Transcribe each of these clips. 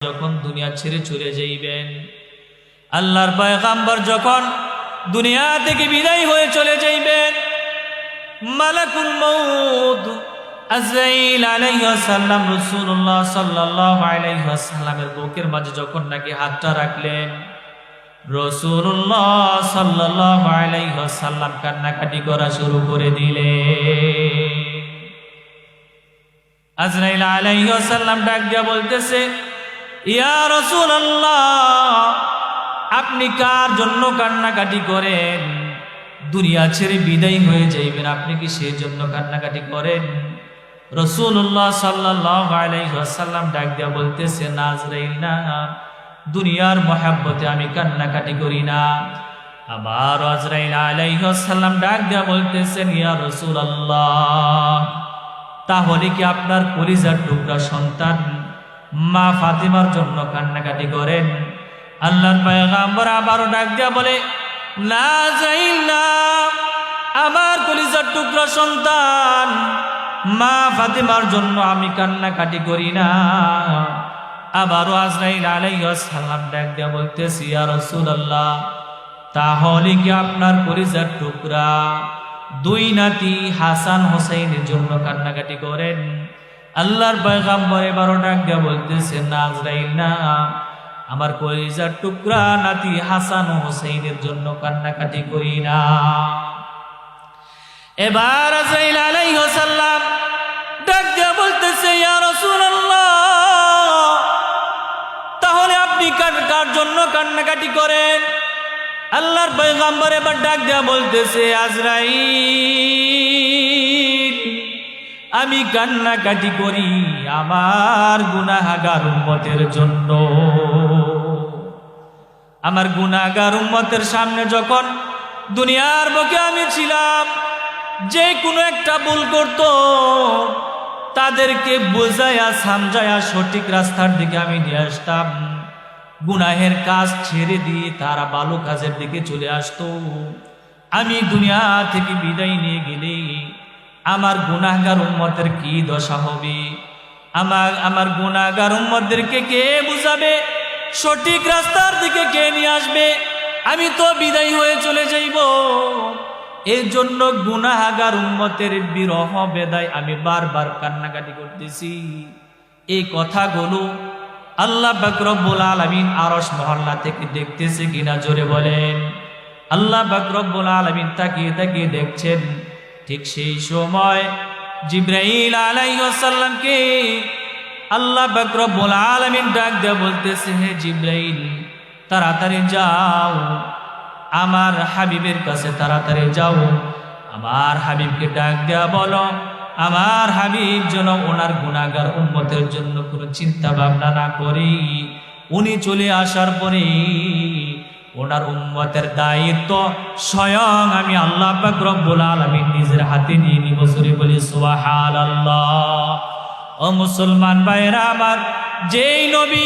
যখন দুনিয়া ছেড়ে চলে যাইবেন, আল্লাহর পয়গম্বর যখন দুনিয়া থেকে বিদায় হয়ে চলে যাইবেন, মালাকুল মউত আজরাইল আলাইহিস সালাম রাসূলুল্লাহ সাল্লাল্লাহু আলাইহি ওয়াসাল্লামের বুকের মাঝে যখন নাকি হাতটা রাখলেন, রাসূলুল্লাহ সাল্লাল্লাহু আলাইহি ওয়াসাল্লাম কান্নাকাটি করা শুরু করে দিলেন। আজরাইল আলাইহিস সালাম ডাক দিয়া বলতেছে, ইয়া রাসূলুল্লাহ, আপনি কার জন্য কান্নাকাটি করেন? দুনিয়া ছেড়ে বিদায় হয়ে যাইবেন, আপনি কি সেই জন্য কান্নাকাটি করেন? রাসূলুল্লাহ সাল্লাল্লাহু আলাইহি ওয়াসাল্লাম ডাক দিয়া বলতেছে, না আজরাইল, না, দুনিয়ার মহব্বতে আমি কান্নাকাটি করি না। আবার আজরাইল আলাইহিস সালাম ডাক দিয়া বলতেছেন, ইয়া রাসূলুল্লাহ, তাহলে কি আপনার কলিজার টুকরা সন্তান মা ফাতিমার জন্য কান্নাকাটি করেন? আল্লাহর পয়গম্বর আবারও ডাক দিয়া বলে, না আজরাইল, না, আমার কলিজার টুকরা সন্তান মা ফাতিমার জন্য আমি কান্নাকাটি করি না। আবারও আজরাইল আলাইহিস সালাম ডাক দিয়া বলতেছে, ইয়া রাসূলুল্লাহ, তাহলে কি আপনার কলিজার টুকরা দুই নাতি হাসান হোসেনের জন্য কান্নাকাটি করেন? আল্লাহর পয়গম্বর এবারও ডাক দিয়া বলতেছে, না আজরাইল, না, আমার কলিজার টুকরা নাতি হাসান ও হোসেনের জন্য কান্নাকাটি করি না। এবার আজরাইল আলাইহিস সালাম ডাক দিয়া বলতেছে, ইয়া রাসূলুল্লাহ, তাহলে আপনি কার জন্য কান্নাকাটি করেন? আল্লাহর পয়গম্বর এবার ডাক দিয়া বলতেছে, আজরাইল, আমি কান্নাকাটি করি আমার গুনাহগার উম্মতের জন্য। আমার গুনাহগার উম্মতের সামনে যখন দুনিয়ার বুকে আমি ছিলাম, যে কোনো একটা ভুল করত, তাদেরকে বোঝায়া সমঝায়া সঠিক রাস্তার দিকে আমি নিয়ে আসতাম। গুনাহের কাজ ছেড়ে দিয়ে তারা ভালো কাজের দিকে চলে আসতো। আমি দুনিয়া থেকে বিদায় নিয়ে গেলে আমার গুনাহগার উম্মতের কি দশা হবে? আমার গুনাহগার উম্মতদেরকে কে বুঝাবে? সঠিক রাস্তার দিকে কে নিয়ে আসবে? আমি তো বিদায় হয়ে চলে যাইব। এর জন্য গুনাহগার উম্মতের বিরহ বেদনায় আমি বারবার কান্নাকাটি করতেছি। এই কথাগুলো আল্লাহ পাক রব্বুল আলামিন আরশ মহল্লা থেকে দেখতেছে কিনা জোরে বলেন। আল্লাহ পাক রব্বুল আলামিন তাকিয়ে তাকিয়ে দেখছেন। ঠিক সেই সময় জিবরাইল আলাইহিস সালামকে আল্লাহ পাক রব্বুল আলামিন ডাক দিয়ে বলতেছে, হে জিবরাইল, তাড়াতাড়ি যাও, আমার হাবিবের কাছে তাড়াতাড়ি যাও। আমার হাবিবকে ডাক দেয়া বলো, আমার হাবিব যেন ওনার গুনাহগার উম্মতের জন্য কোনো চিন্তা ভাবনা না করি, উনি চলে আসার পরে ওনার উম্মতের দায়িত্ব স্বয়ং আমি আল্লাহ পাক রব্বুল আলামিন নিজের হাতে নিয়ে নিব। সূরা বলি সুবহানাল্লাহ। ও মুসলমান ভাইরা আমার, যেই নবী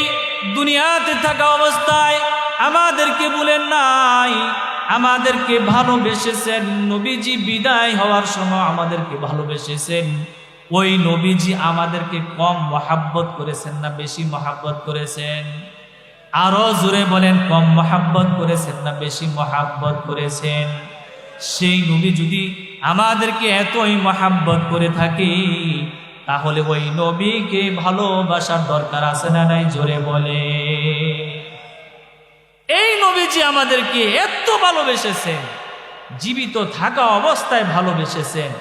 দুনিয়াতে থাকা অবস্থায় আমাদেরকে বলেন নাই, আমাদেরকে ভালোবেসেছেন, নবীজি বিদায় হওয়ার সময় আমাদেরকে ভালোবেসেছেন, ওই নবীজি আমাদেরকে কম মহাব্বত করেছেন না বেশি মহাব্বত করেছেন? আরো জোরে বলেন, কম মহাব্বত করেছেন না বেশি মহাব্বত করেছেন? সেই নবী যদি আমাদেরকে এতই মহাব্বত করে থাকে, তাহলে ওই নবীকে ভালোবাসার দরকার আছে না নাই? জোরে বলে। এই নবীজি আমাদেরকে এত ভালোবেসেছেন, জীবিত থাকা অবস্থায় ভালোবেসেছেন,